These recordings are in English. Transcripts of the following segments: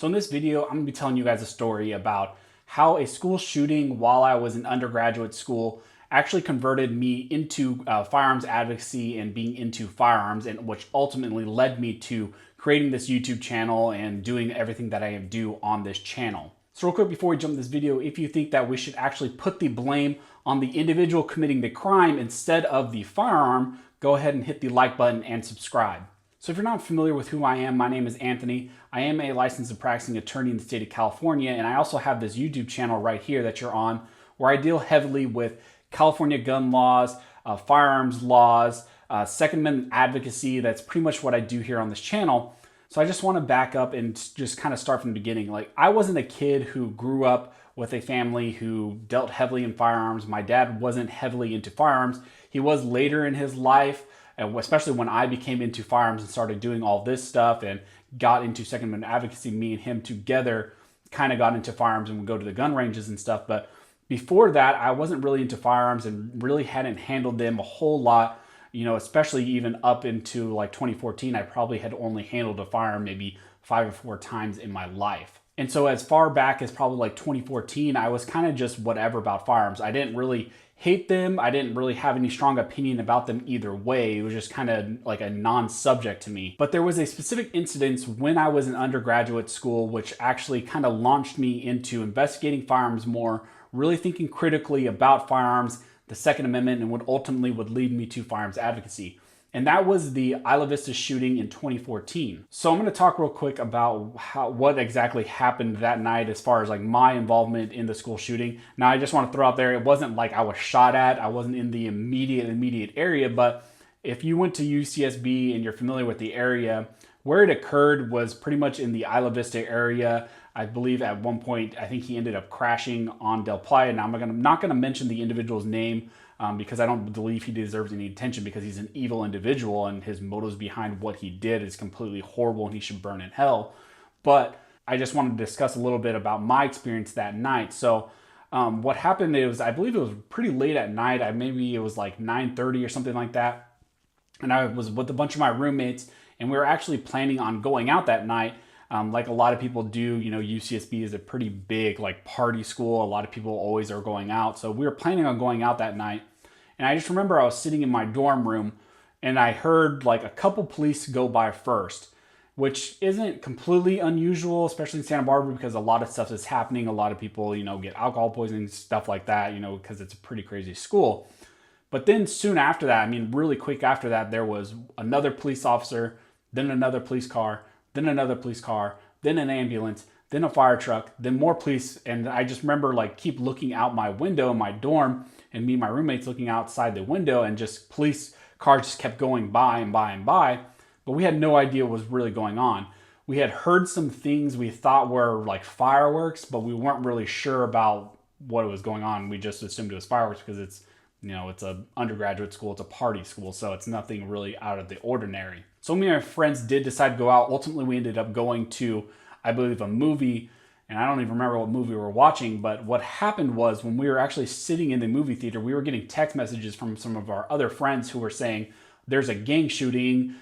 So in this video, I'm gonna be telling you guys a story about how a school shooting while I was in undergraduate school actually converted me into firearms advocacy and being into firearms, and which ultimately led me to creating this YouTube channel and doing everything that I do on this channel. So real quick before we jump in this video, if you think that we should actually put the blame on the individual committing the crime instead of the firearm, go ahead and hit the like button and subscribe. So if you're not familiar with who I am, my name is Anthony. I am a licensed and practicing attorney in the state of California, and I also have this YouTube channel right here that you're on, where I deal heavily with California gun laws, firearms laws, Second Amendment advocacy. That's pretty much what I do here on this channel. So I just want to back up and just kind of start from the beginning. Like, I wasn't a kid who grew up with a family who dealt heavily in firearms. My dad wasn't heavily into firearms. He was later in his life, especially when I became into firearms and started doing all this stuff and got into Second Amendment advocacy. Me and him together kind of got into firearms and would go to the gun ranges and stuff. But before that, I wasn't really into firearms and really hadn't handled them a whole lot. You know, especially even up into like 2014, I probably had only handled a firearm maybe 5 or 4 times in my life. And so as far back as probably like 2014, I was kind of just whatever about firearms. I didn't really hate them. I didn't really have any strong opinion about them either way. It was just kind of like a non-subject to me. But there was a specific incident when I was in undergraduate school, which actually kind of launched me into investigating firearms more, really thinking critically about firearms, the Second Amendment, and what ultimately would lead me to firearms advocacy. And that was the Isla Vista shooting in 2014. So I'm going to talk real quick about what exactly happened that night as far as like my involvement in the school shooting. Now, I just want to throw out there, it wasn't like I was shot at. I wasn't in the immediate area, but if you went to UCSB and you're familiar with the area, where it occurred was pretty much in the Isla Vista area. I believe at one point, I think he ended up crashing on Del Playa. Now, I'm not gonna mention the individual's name because I don't believe he deserves any attention, because he's an evil individual and his motives behind what he did is completely horrible and he should burn in hell. But I just wanted to discuss a little bit about my experience that night. So what happened is, I believe it was pretty late at night. Maybe it was like 9:30 or something like that. And I was with a bunch of my roommates, and we were actually planning on going out that night. Like a lot of people do. You know, UCSB is a pretty big like party school. A lot of people always are going out. So we were planning on going out that night. And I just remember I was sitting in my dorm room and I heard like a couple police go by first, which isn't completely unusual, especially in Santa Barbara, because a lot of stuff is happening. A lot of people, you know, get alcohol poisoning, stuff like that, you know, because it's a pretty crazy school. But then soon after that, I mean, really quick after that, there was another police officer, then another police car, then another police car, then an ambulance, then a fire truck, then more police. And I just remember like keep looking out my window in my dorm, and me and my roommates looking outside the window, and just police cars just kept going by and by and by. But we had no idea what was really going on. We had heard some things we thought were like fireworks, but we weren't really sure about what was going on. We just assumed it was fireworks because it's, you know, it's an undergraduate school, it's a party school, so it's nothing really out of the ordinary. So me and my friends did decide to go out. Ultimately, we ended up going to, I believe, a movie, and I don't even remember what movie we were watching, but what happened was when we were actually sitting in the movie theater, we were getting text messages from some of our other friends who were saying, there's a gang shooting,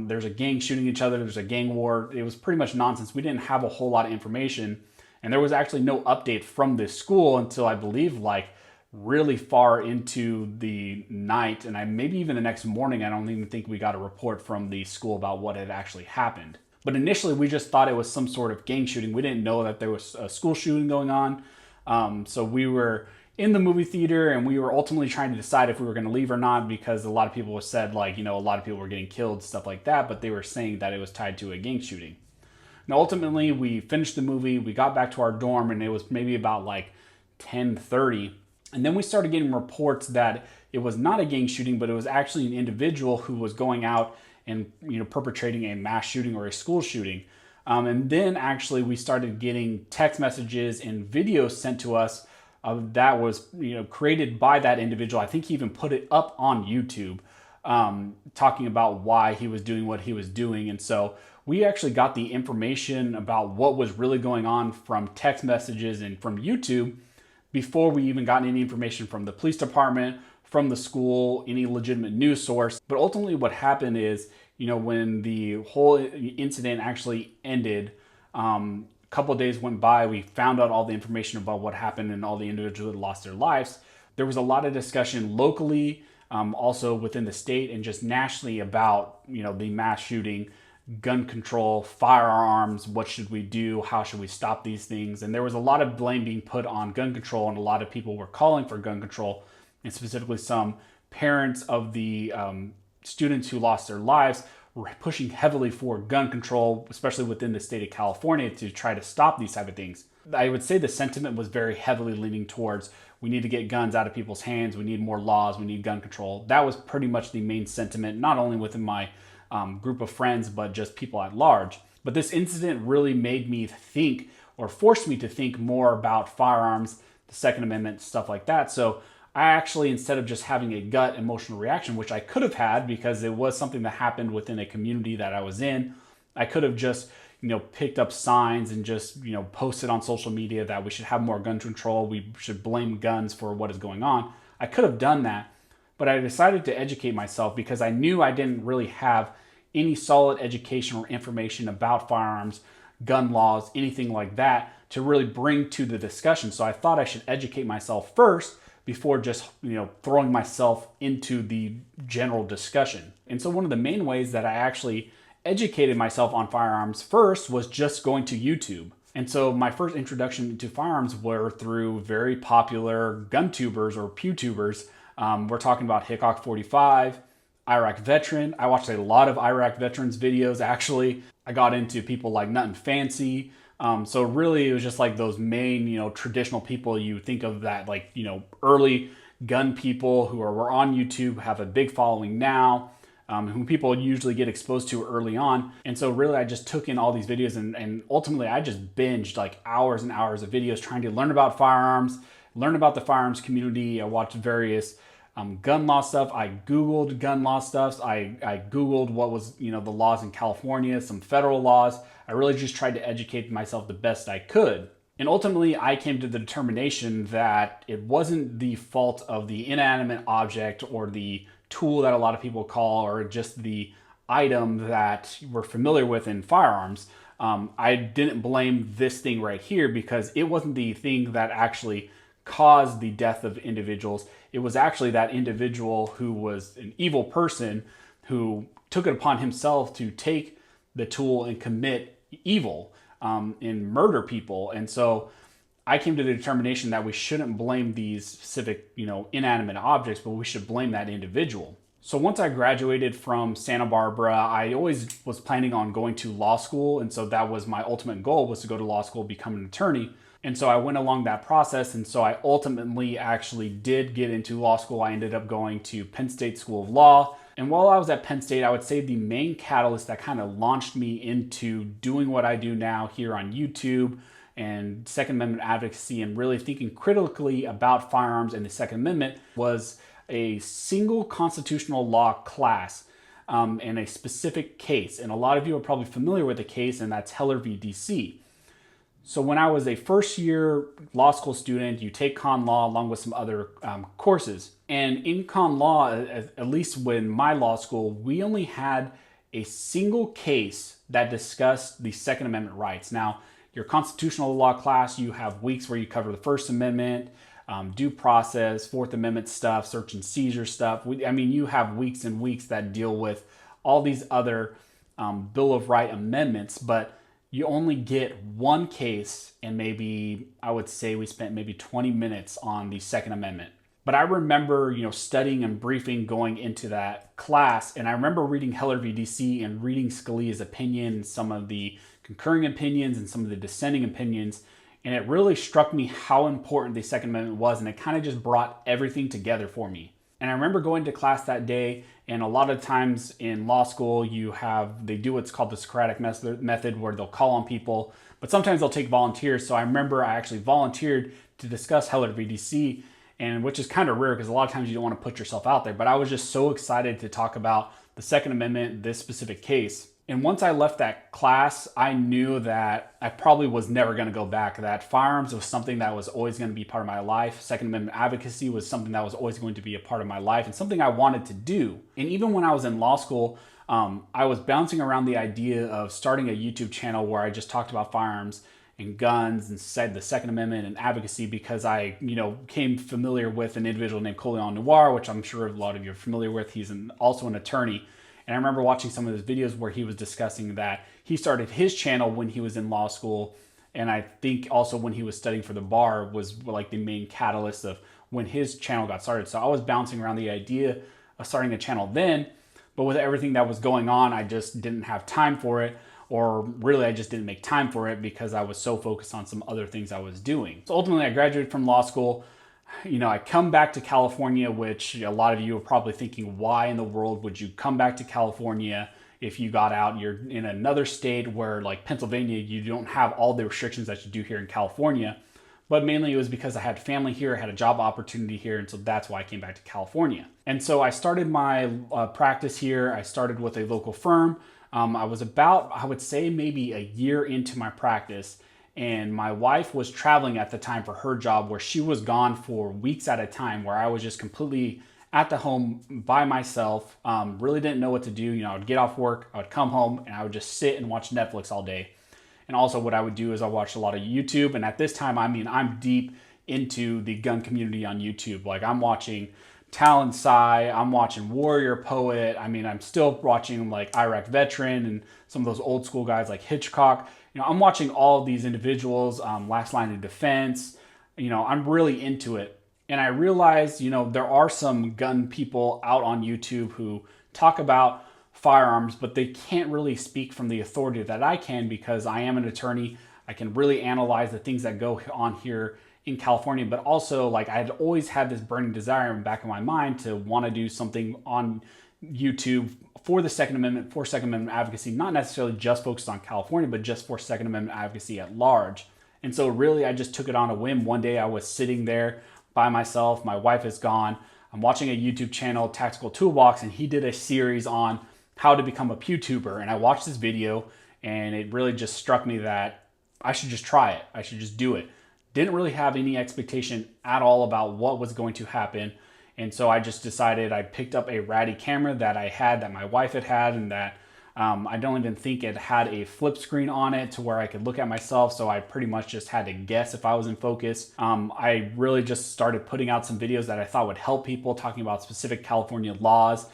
there's a gang shooting each other, there's a gang war. It was pretty much nonsense. We didn't have a whole lot of information, and there was actually no update from this school until I believe like really far into the night, and maybe even the next morning. I don't even think we got a report from the school about what had actually happened. But initially, we just thought it was some sort of gang shooting. We didn't know that there was a school shooting going on. So we were in the movie theater, and we were ultimately trying to decide if we were going to leave or not, because a lot of people said, like, you know, a lot of people were getting killed, stuff like that, but they were saying that it was tied to a gang shooting. Now, ultimately, we finished the movie. We got back to our dorm, and it was maybe about like 10:30. And then we started getting reports that it was not a gang shooting, but it was actually an individual who was going out and, you know, perpetrating a mass shooting or a school shooting. And then actually we started getting text messages and videos sent to us that was, you know, created by that individual. I think he even put it up on YouTube, talking about why he was doing what he was doing. And so we actually got the information about what was really going on from text messages and from YouTube before we even got any information from the police department, from the school, any legitimate news source. But ultimately what happened is, you know, when the whole incident actually ended, a couple of days went by, we found out all the information about what happened and all the individuals that lost their lives. There was a lot of discussion locally, also within the state and just nationally about, the mass shooting, gun control, firearms, what should we do, how should we stop these things? And there was a lot of blame being put on gun control, and a lot of people were calling for gun control, and specifically some parents of the students who lost their lives were pushing heavily for gun control, especially within the state of California, to try to stop these type of things. I would say the sentiment was very heavily leaning towards, we need to get guns out of people's hands, we need more laws, we need gun control. That was pretty much the main sentiment, not only within my group of friends, but just people at large. But this incident really made me think, or forced me to think more about firearms, the Second Amendment, stuff like that. So I actually, instead of just having a gut emotional reaction, which I could have had because it was something that happened within a community that I was in, I could have just, picked up signs and just, posted on social media that we should have more gun control, we should blame guns for what is going on. I could have done that, but I decided to educate myself because I knew I didn't really have any solid education or information about firearms, gun laws, anything like that to really bring to the discussion. So I thought I should educate myself first before just, throwing myself into the general discussion. And so one of the main ways that I actually educated myself on firearms first was just going to YouTube. And so my first introduction to firearms were through very popular gun tubers or pew tubers. We're talking about Hickok 45, Iraq Veteran. I watched a lot of Iraq Veterans videos, actually. I got into people like Nut and Fancy. So really it was just like those main, traditional people you think of that, like, early gun people who were on YouTube, have a big following now, whom people usually get exposed to early on. And so really I just took in all these videos and ultimately I just binged like hours and hours of videos trying to learn about firearms, learn about the firearms community. I watched various gun law stuff. I Googled gun law stuff. I Googled what was, the laws in California, some federal laws. I really just tried to educate myself the best I could. And ultimately, I came to the determination that it wasn't the fault of the inanimate object or the tool that a lot of people call, or just the item that we're familiar with in firearms. I didn't blame this thing right here because it wasn't the thing that actually caused the death of individuals. It was actually that individual who was an evil person who took it upon himself to take the tool and commit evil and murder people. And so I came to the determination that we shouldn't blame these specific, inanimate objects, but we should blame that individual. So once I graduated from Santa Barbara, I always was planning on going to law school. And so that was my ultimate goal, was to go to law school, become an attorney. And so I went along that process. And so I ultimately actually did get into law school. I ended up going to Penn State School of Law. And while I was at Penn State, I would say the main catalyst that kind of launched me into doing what I do now here on YouTube and Second Amendment advocacy and really thinking critically about firearms and the Second Amendment was a single constitutional law class in a specific case. And a lot of you are probably familiar with the case, and that's Heller v. DC. So when I was a first year law school student, you take con law along with some other courses. And in con law, at least when my law school, we only had a single case that discussed the Second Amendment rights. Now, your constitutional law class, you have weeks where you cover the First Amendment, due process, Fourth Amendment stuff, search and seizure stuff. You have weeks and weeks that deal with all these other Bill of Rights amendments, but you only get one case, and maybe I would say we spent maybe 20 minutes on the Second Amendment. But I remember, studying and briefing going into that class, and I remember reading Heller v. DC and reading Scalia's opinion, and some of the concurring opinions and some of the dissenting opinions, and it really struck me how important the Second Amendment was, and it kind of just brought everything together for me. And I remember going to class that day, and a lot of times in law school, they do what's called the Socratic method where they'll call on people, but sometimes they'll take volunteers. So I remember I actually volunteered to discuss Heller v. DC, and which is kind of rare because a lot of times you don't want to put yourself out there, but I was just so excited to talk about the Second Amendment, this specific case. And once I left that class, I knew that I probably was never going to go back. That firearms was something that was always going to be part of my life. Second Amendment advocacy was something that was always going to be a part of my life and something I wanted to do. And even when I was in law school, I was bouncing around the idea of starting a YouTube channel where I just talked about firearms and guns and said the Second Amendment and advocacy because I, came familiar with an individual named Colion Noir, which I'm sure a lot of you are familiar with. He's also an attorney. And I remember watching some of his videos where he was discussing that he started his channel when he was in law school. And I think also when he was studying for the bar was like the main catalyst of when his channel got started. So I was bouncing around the idea of starting a channel then, but with everything that was going on, I just didn't have time for it. Or really, I just didn't make time for it because I was so focused on some other things I was doing. So ultimately, I graduated from law school. I come back to California, which a lot of you are probably thinking, why in the world would you come back to California if you got out? You're in another state where, like Pennsylvania, you don't have all the restrictions that you do here in California. But mainly it was because I had family here, I had a job opportunity here, and so that's why I came back to California. And so I started my practice here. I started with a local firm. I was about, I would say, maybe a year into my practice, and my wife was traveling at the time for her job, where she was gone for weeks at a time, where I was just completely at the home by myself, really didn't know what to do. I would get off work, I would come home, and I would just sit and watch Netflix all day. And also what I would do is I watched a lot of YouTube, and at this time, I'm deep into the gun community on YouTube. Like I'm watching Talon Sai, I'm watching Warrior Poet. I'm still watching like Iraq Veteran and some of those old school guys like Hitchcock. I'm watching all of these individuals, Last Line of Defense. I'm really into it. And I realized, there are some gun people out on YouTube who talk about firearms, but they can't really speak from the authority that I can because I am an attorney. I can really analyze the things that go on here in California, but also like I had always had this burning desire in the back of my mind to want to do something on YouTube for the Second Amendment, for Second Amendment advocacy, not necessarily just focused on California, but just for Second Amendment advocacy at large. And so really I just took it on a whim. One day I was sitting there by myself, my wife is gone. I'm watching a YouTube channel, Tactical Toolbox, and he did a series on how to become a PewTuber. And I watched this video and it really just struck me that I should just try it. I should just do it. Didn't really have any expectation at all about what was going to happen. And so I just decided I picked up a ratty camera that I had, that my wife had, and that I don't even think it had a flip screen on it to where I could look at myself. So I pretty much just had to guess if I was in focus. I really just started putting out some videos that I thought would help people, talking about specific California laws,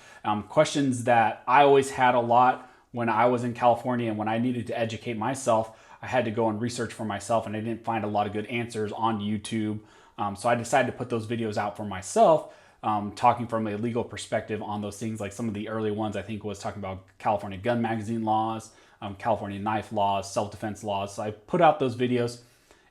questions that I always had a lot when I was in California, and when I needed to educate myself, I had to go and research for myself, and I didn't find a lot of good answers on YouTube. So I decided to put those videos out for myself, talking from a legal perspective on those things. Like some of the early ones I think was talking about California gun magazine laws, California knife laws, self-defense laws. So I put out those videos,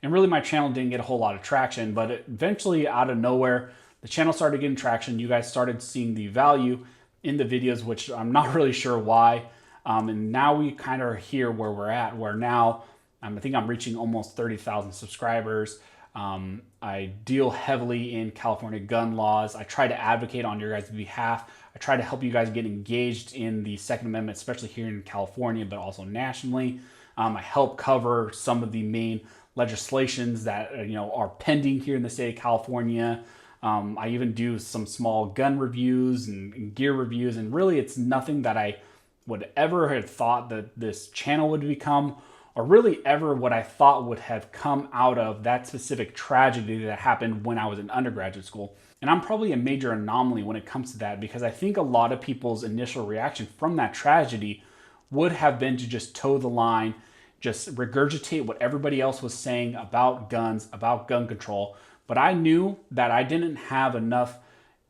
and really my channel didn't get a whole lot of traction, but eventually out of nowhere, the channel started getting traction. You guys started seeing the value in the videos, which I'm not really sure why. And now we kind of are here where we're at, where now I think I'm reaching almost 30,000 subscribers. I deal heavily in California gun laws. I try to advocate on your guys' behalf. I try to help you guys get engaged in the Second Amendment, especially here in California, but also nationally. I help cover some of the main legislations that are pending here in the state of California. I even do some small gun reviews and gear reviews, and really it's nothing that I would ever have thought that this channel would become, or really ever what I thought would have come out of that specific tragedy that happened when I was in undergraduate school. And I'm probably a major anomaly when it comes to that, because I think a lot of people's initial reaction from that tragedy would have been to just toe the line, just regurgitate what everybody else was saying about guns, about gun control. But I knew that I didn't have enough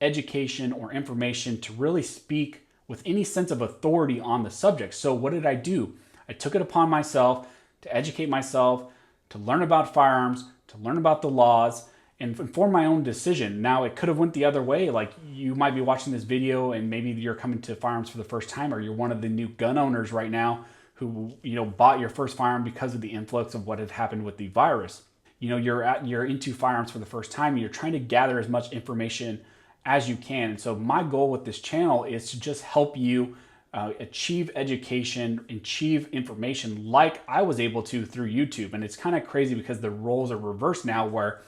education or information to really speak with any sense of authority on the subject. So what did I do? I took it upon myself to educate myself, to learn about firearms, to learn about the laws, and form my own decision. Now, it could have went the other way. Like, you might be watching this video and maybe you're coming to firearms for the first time, or you're one of the new gun owners right now who bought your first firearm because of the influx of what had happened with the virus. You're into firearms for the first time, and you're trying to gather as much information as you can. And so my goal with this channel is to just help you achieve education, achieve information like I was able to through YouTube. And it's kind of crazy because the roles are reversed now, where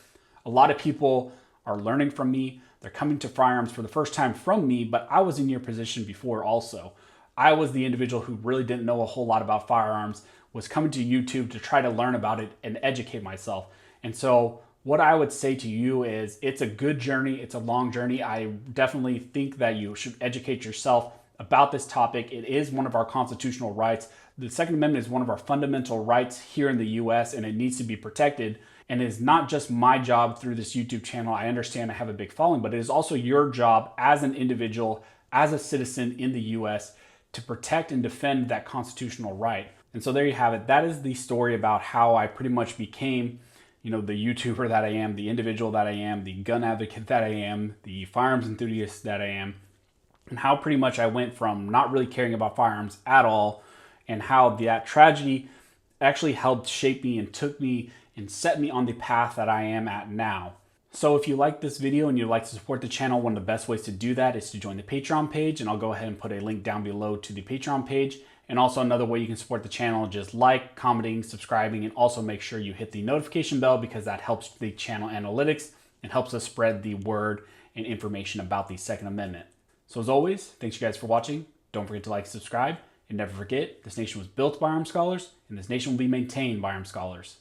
a lot of people are learning from me. They're coming to firearms for the first time from me, but I was in your position before also. I was the individual who really didn't know a whole lot about firearms, was coming to YouTube to try to learn about it and educate myself. And so what I would say to you is it's a good journey. It's a long journey. I definitely think that you should educate yourself about this topic. It is one of our constitutional rights. The Second Amendment is one of our fundamental rights here in the US, and it needs to be protected. And it is not just my job through this YouTube channel. I understand I have a big following, but it is also your job as an individual, as a citizen in the US, to protect and defend that constitutional right. And so there you have it. That is the story about how I pretty much became, the YouTuber that I am, the individual that I am, the gun advocate that I am, the firearms enthusiast that I am, and how pretty much I went from not really caring about firearms at all, and how that tragedy actually helped shape me and took me and set me on the path that I am at now. So if you like this video and you'd like to support the channel, one of the best ways to do that is to join the Patreon page, and I'll go ahead and put a link down below to the Patreon page. And also another way you can support the channel, just like, commenting, subscribing, and also make sure you hit the notification bell, because that helps the channel analytics and helps us spread the word and information about the Second Amendment. So as always, thanks you guys for watching. Don't forget to like, subscribe, and never forget, this nation was built by armed scholars, and this nation will be maintained by armed scholars.